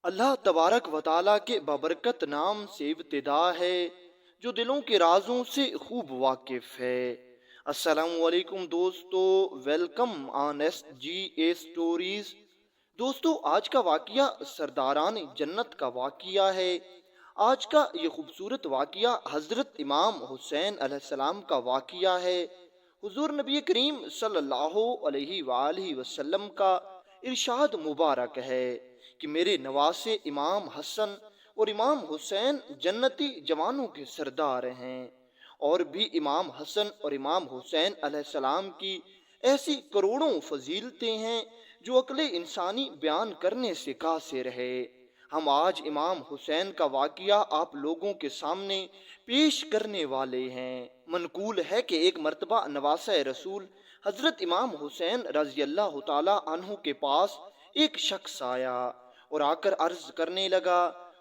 اللہ تبارک و تعالیٰ کے بابرکت نام سے ابتدا ہے جو دلوں کے رازوں سے خوب واقف ہے۔ السلام علیکم دوستو، welcome on S G A stories. دوستو، آج کا واقعہ سرداران جنت کا واقعہ ہے۔ آج کا یہ خوبصورت واقعہ حضرت امام حسین علیہ السلام کا واقعہ ہے۔ حضور نبی کریم صلی اللہ علیہ وآلہ وسلم کا ارشاد مبارک ہے کہ میرے نواسے امام حسن اور امام حسین جنتی جوانوں کے سردار ہیں، اور بھی امام حسن اور امام حسین علیہ السلام کی ایسی کروڑوں فضیلتیں ہیں جو عقل انسانی بیان کرنے سے قاصر ہے۔ ہم آج امام حسین کا واقعہ آپ لوگوں کے سامنے پیش کرنے والے ہیں۔ منقول ہے کہ ایک مرتبہ نواسہ رسول حضرت امام حسین رضی اللہ تعالی عنہ کے پاس ایک شخص آیا اور آ کر عرض کرنے لگا،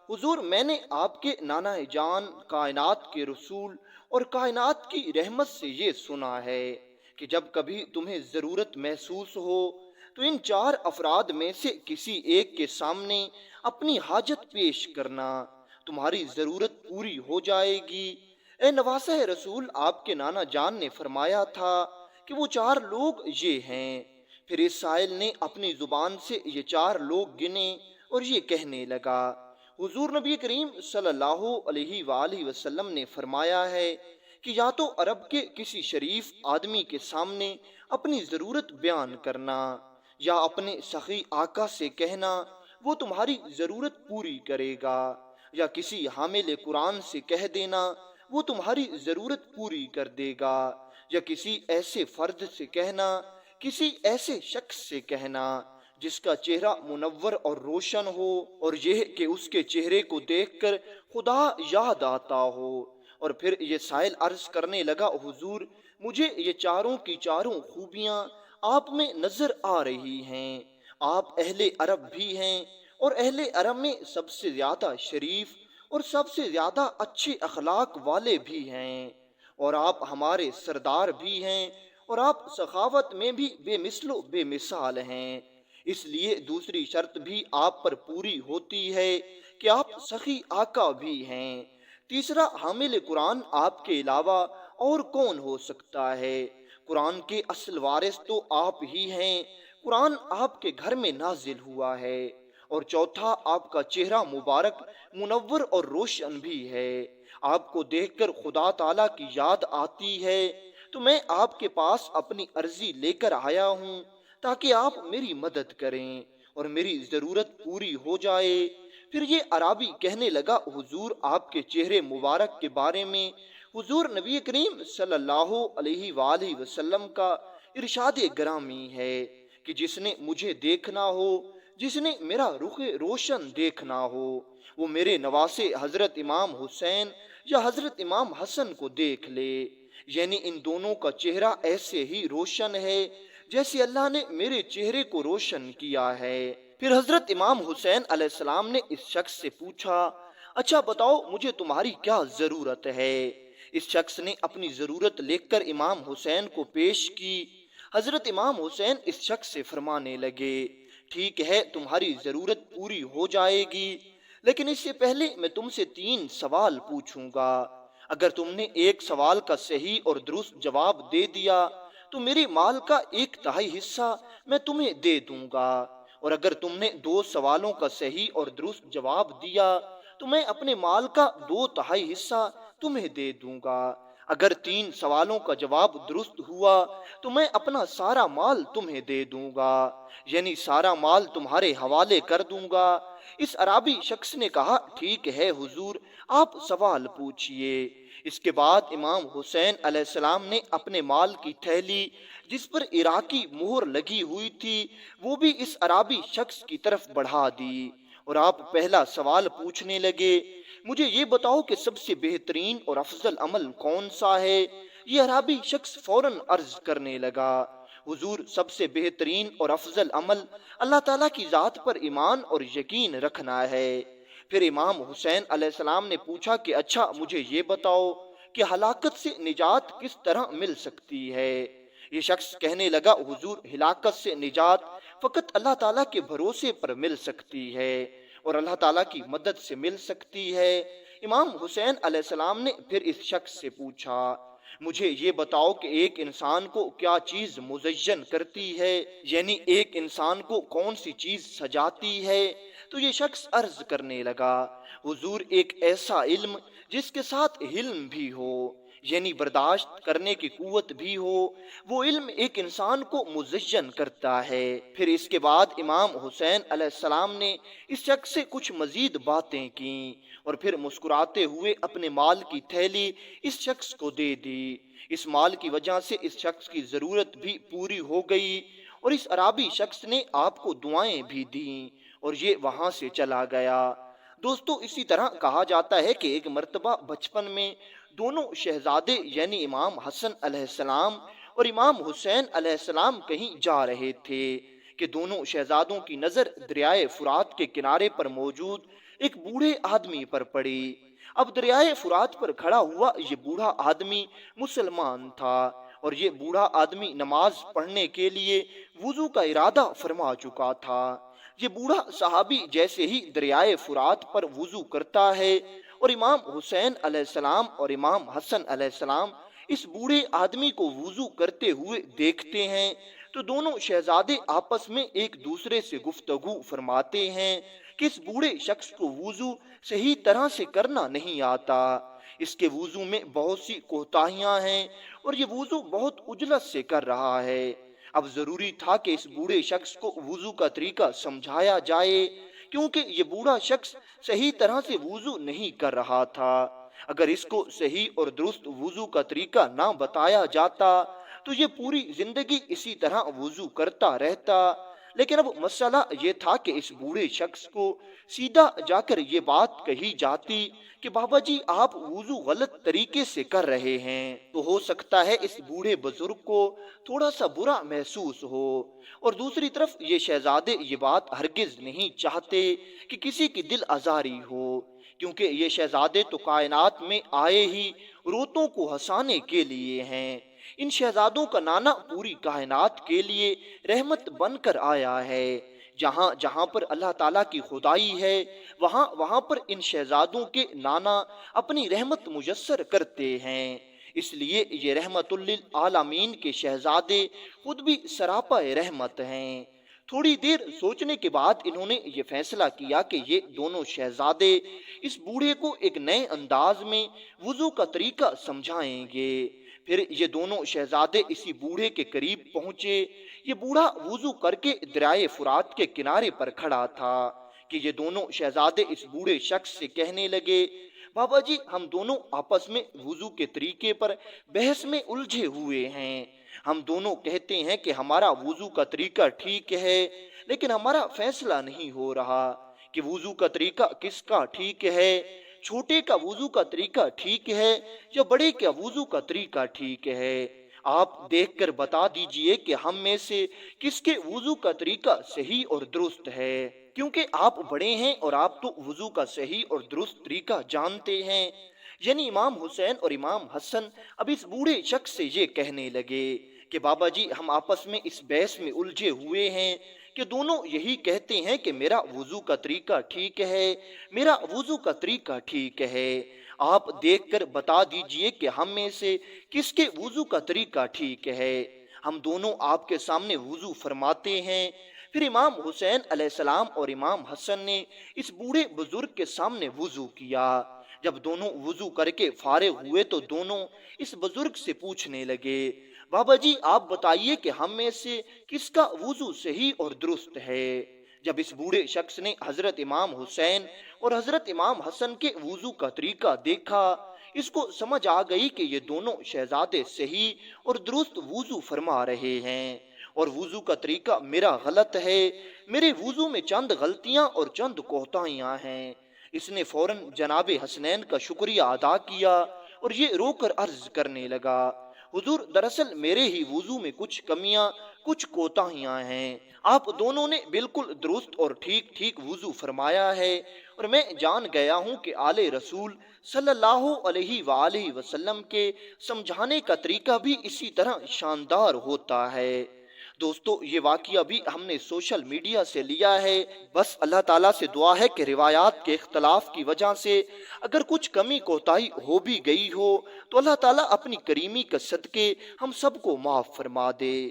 حضور، میں نے آپ کے نانا جان کائنات کے رسول اور کائنات کی رحمت سے یہ سنا ہے کہ جب کبھی تمہیں ضرورت محسوس ہو تو ان چار افراد میں سے کسی ایک کے سامنے اپنی حاجت پیش کرنا، تمہاری ضرورت پوری ہو جائے گی۔ اے نواسہ رسول، آپ کے نانا جان نے فرمایا تھا کہ وہ چار لوگ یہ ہیں۔ پھر اس سائل نے اپنی زبان سے یہ چار لوگ گنے اور یہ کہنے لگا۔ حضور نبی کریم صلی اللہ علیہ وآلہ وسلم نے فرمایا ہے کہ یا تو عرب کے کسی شریف آدمی کے سامنے اپنی ضرورت بیان کرنا، یا اپنے سخی آقا سے کہنا، وہ تمہاری ضرورت پوری کرے گا، یا کسی حامل قرآن سے کہہ دینا، وہ تمہاری ضرورت پوری کر دے گا، یا کسی ایسے فرد سے کہنا، کسی ایسے شخص سے کہنا جس کا چہرہ منور اور روشن ہو، اور یہ کہ اس کے چہرے کو دیکھ کر خدا یاد آتا ہو۔ اور پھر یہ سائل عرض کرنے لگا، حضور، مجھے یہ چاروں کی چاروں خوبیاں آپ میں نظر آ رہی ہیں۔ آپ اہل عرب بھی ہیں، اور اہل عرب میں سب سے زیادہ شریف اور سب سے زیادہ اچھے اخلاق والے بھی ہیں، اور آپ ہمارے سردار بھی ہیں، اور آپ سخاوت میں بھی بے مثل و بے مثال ہیں۔ اس لیے دوسری شرط بھی آپ پر پوری ہوتی ہے کہ آپ سخی آقا بھی ہیں۔ تیسرا، حامل قرآن آپ کے علاوہ اور کون ہو سکتا ہے؟ قرآن کے اصل وارث تو آپ ہی ہیں، قرآن آپ کے گھر میں نازل ہوا ہے۔ اور چوتھا، آپ کا چہرہ مبارک منور اور روشن بھی ہے، آپ کو دیکھ کر خدا تعالیٰ کی یاد آتی ہے۔ تو میں آپ کے پاس اپنی عرضی لے کر آیا ہوں تاکہ آپ میری مدد کریں اور میری ضرورت پوری ہو جائے۔ پھر یہ عرابی کہنے لگا، حضور، آپ کے چہرے مبارک کے بارے میں حضور نبی کریم صلی اللہ علیہ وآلہ وسلم کا ارشاد گرامی ہے کہ جس نے مجھے دیکھنا ہو، جس نے میرا رخ روشن دیکھنا ہو، وہ میرے نواسے حضرت امام حسین یا حضرت امام حسن کو دیکھ لے، یعنی ان دونوں کا چہرہ ایسے ہی روشن ہے جیسے اللہ نے میرے چہرے کو روشن کیا ہے۔ پھر حضرت امام حسین علیہ السلام نے اس شخص سے پوچھا، اچھا بتاؤ، مجھے تمہاری کیا ضرورت ہے؟ اس شخص نے اپنی ضرورت لکھ کر امام حسین کو پیش کی۔ حضرت امام حسین اس شخص سے فرمانے لگے، ٹھیک ہے، تمہاری ضرورت پوری ہو جائے گی، لیکن اس سے پہلے میں تم سے 3 سوال پوچھوں گا۔ اگر تم نے ایک سوال کا صحیح اور درست جواب دے دیا تو میرے مال کا 1/3 حصہ میں تمہیں دے دوں گا، اور اگر تم نے 2 سوالوں کا صحیح اور درست جواب دیا تو میں اپنے مال کا 2/3 حصہ تمہیں دے دوں گا۔ اگر 3 سوالوں کا جواب درست ہوا تو میں اپنا سارا مال تمہیں دے دوں گا، یعنی سارا مال تمہارے حوالے کر دوں گا۔ اس عرابی شخص نے کہا، ٹھیک ہے حضور، آپ سوال پوچھئے۔ اس کے بعد امام حسین علیہ السلام نے اپنے مال کی تھیلی جس پر عراقی مہر لگی ہوئی تھی وہ بھی اس عرابی شخص کی طرف بڑھا دی، اور آپ پہلا سوال پوچھنے لگے، مجھے یہ بتاؤ کہ سب سے بہترین اور افضل عمل کون سا ہے؟ یہ عرابی شخص فوراً عرض کرنے لگا، حضور، سب سے بہترین اور افضل عمل اللہ تعالیٰ کی ذات پر ایمان اور یقین رکھنا ہے۔ پھر امام حسین علیہ السلام نے پوچھا کہ اچھا مجھے یہ بتاؤ کہ ہلاکت سے نجات کس طرح مل سکتی ہے؟ یہ شخص کہنے لگا، حضور، ہلاکت سے نجات فقط اللہ تعالیٰ کے بھروسے پر مل سکتی ہے، اور اللہ تعالیٰ کی مدد سے مل سکتی ہے۔ امام حسین علیہ السلام نے پھر اس شخص سے پوچھا، مجھے یہ بتاؤ کہ ایک انسان کو کیا چیز مزین کرتی ہے، یعنی ایک انسان کو کون سی چیز سجاتی ہے؟ تو یہ شخص عرض کرنے لگا، حضور ایک ایسا علم جس کے ساتھ حلم بھی ہو، یعنی برداشت کرنے کی قوت بھی ہو، وہ علم ایک انسان کو مزین کرتا ہے۔ پھر اس کے بعد امام حسین علیہ السلام نے اس شخص سے کچھ مزید باتیں کیں اور پھر مسکراتے ہوئے اپنے مال کی تھیلی اس شخص کو دے دی۔ اس مال کی وجہ سے اس شخص کی ضرورت بھی پوری ہو گئی اور اس عرابی شخص نے آپ کو دعائیں بھی دیں اور یہ وہاں سے چلا گیا۔ دوستو، اسی طرح کہا جاتا ہے کہ ایک مرتبہ بچپن میں دونوں شہزادے یعنی امام حسن علیہ السلام اور امام حسین علیہ السلام کہیں جا رہے تھے کہ دونوں شہزادوں کی نظر دریائے فرات کے کنارے پر موجود ایک بوڑھے آدمی پر پڑی۔ اب دریائے فرات پر کھڑا ہوا یہ بوڑھا آدمی مسلمان تھا اور یہ بوڑھا آدمی نماز پڑھنے کے لیے وضو کا ارادہ فرما چکا تھا۔ یہ بوڑھا صحابی جیسے ہی دریائے فرات پر وضو کرتا ہے اور امام حسین علیہ السلام اور امام حسن علیہ السلام اس بوڑھے آدمی کو وضو کرتے ہوئے دیکھتے ہیں تو دونوں شہزادے آپس میں ایک دوسرے سے گفتگو فرماتے ہیں کہ اس بوڑھے شخص کو وضو صحیح طرح سے کرنا نہیں آتا، اس کے وضو میں بہت سی کوتاہیاں ہیں اور یہ وضو بہت عجلت سے کر رہا ہے۔ اب ضروری تھا کہ اس بوڑھے شخص کو وضو کا طریقہ سمجھایا جائے کیونکہ یہ بوڑھا شخص صحیح طرح سے وضو نہیں کر رہا تھا۔ اگر اس کو صحیح اور درست وضو کا طریقہ نہ بتایا جاتا تو یہ پوری زندگی اسی طرح وضو کرتا رہتا، لیکن اب مسئلہ یہ تھا کہ اس بوڑھے شخص کو سیدھا جا کر یہ بات کہی جاتی کہ بابا جی آپ وضو غلط طریقے سے کر رہے ہیں، تو ہو سکتا ہے اس بوڑھے بزرگ کو تھوڑا سا برا محسوس ہو، اور دوسری طرف یہ شہزادے یہ بات ہرگز نہیں چاہتے کہ کسی کی دل آزاری ہو، کیونکہ یہ شہزادے تو کائنات میں آئے ہی روتوں کو ہنسانے کے لیے ہیں۔ ان شہزادوں کا نانا پوری کائنات کے لیے رحمت بن کر آیا ہے۔ جہاں جہاں پر اللہ تعالیٰ کی خدائی ہے وہاں وہاں پر ان شہزادوں کے نانا اپنی رحمت مجسر کرتے ہیں، اس لیے یہ رحمت للعالمین کے شہزادے خود بھی سراپا رحمت ہیں۔ تھوڑی دیر سوچنے کے بعد انہوں نے یہ فیصلہ کیا کہ یہ دونوں شہزادے اس بوڑھے کو ایک نئے انداز میں وضو کا طریقہ سمجھائیں گے۔ پھر یہ دونوں شہزادے اسی بوڑھے کے قریب پہنچے۔ یہ بوڑھا وضو کر کے دریائے فرات کے کنارے پر کھڑا تھا کہ یہ دونوں شہزادے اس بوڑھے شخص سے کہنے لگے، بابا جی ہم دونوں آپس میں وضو کے طریقے پر بحث میں الجھے ہوئے ہیں۔ ہم دونوں کہتے ہیں کہ ہمارا وضو کا طریقہ ٹھیک ہے، لیکن ہمارا فیصلہ نہیں ہو رہا کہ وضو کا طریقہ کس کا ٹھیک ہے، چھوٹے کا وضو کا طریقہ ٹھیک ہے یا بڑے کا وضو کا طریقہ ٹھیک ہے۔ آپ دیکھ کر بتا دیجئے کہ ہم میں سے کس کے وضو کا طریقہ صحیح اور درست ہے، کیونکہ آپ بڑے ہیں اور آپ تو وضو کا صحیح اور درست طریقہ جانتے ہیں۔ یعنی امام حسین اور امام حسن اب اس بوڑھے شخص سے یہ کہنے لگے کہ بابا جی ہم آپس میں اس بحث میں الجھے ہوئے ہیں کہ دونوں یہی کہتے ہیں کہ میرا وضو کا طریقہ ٹھیک ہے، میرا وضو کا طریقہ ٹھیک ہے۔ آپ دیکھ کر بتا دیجئے کہ ہم میں سے کس کے وضو کا طریقہ ٹھیک ہے۔ ہم دونوں آپ کے سامنے وضو فرماتے ہیں۔ پھر امام حسین علیہ السلام اور امام حسن نے اس بوڑھے بزرگ کے سامنے وضو کیا۔ جب دونوں وضو کر کے فارغ ہوئے تو دونوں اس بزرگ سے پوچھنے لگے، بابا جی آپ بتائیے کہ ہم میں سے کس کا وضو صحیح اور درست ہے۔ جب اس بوڑھے شخص نے حضرت امام حسین اور حضرت امام حسن کے وضو کا طریقہ دیکھا، اس کو سمجھ آ گئی کہ یہ دونوں شہزادے صحیح اور درست وضو فرما رہے ہیں اور وضو کا طریقہ میرا غلط ہے، میرے وضو میں چند غلطیاں اور چند کوتاہیاں ہیں۔ اس نے فوراً جناب حسنین کا شکریہ ادا کیا اور یہ رو کر عرض کرنے لگا، حضور دراصل میرے ہی وضو میں کچھ کمیاں کچھ کوتاہیاں ہیں، آپ دونوں نے بالکل درست اور ٹھیک ٹھیک وضو فرمایا ہے اور میں جان گیا ہوں کہ آل رسول صلی اللہ علیہ وآلہ وسلم کے سمجھانے کا طریقہ بھی اسی طرح شاندار ہوتا ہے۔ دوستو یہ واقعہ بھی ہم نے سوشل میڈیا سے لیا ہے۔ بس اللہ تعالیٰ سے دعا ہے کہ روایات کے اختلاف کی وجہ سے اگر کچھ کمی کوتاہی ہو بھی گئی ہو تو اللہ تعالیٰ اپنی کریمی کے صدقے ہم سب کو معاف فرما دے۔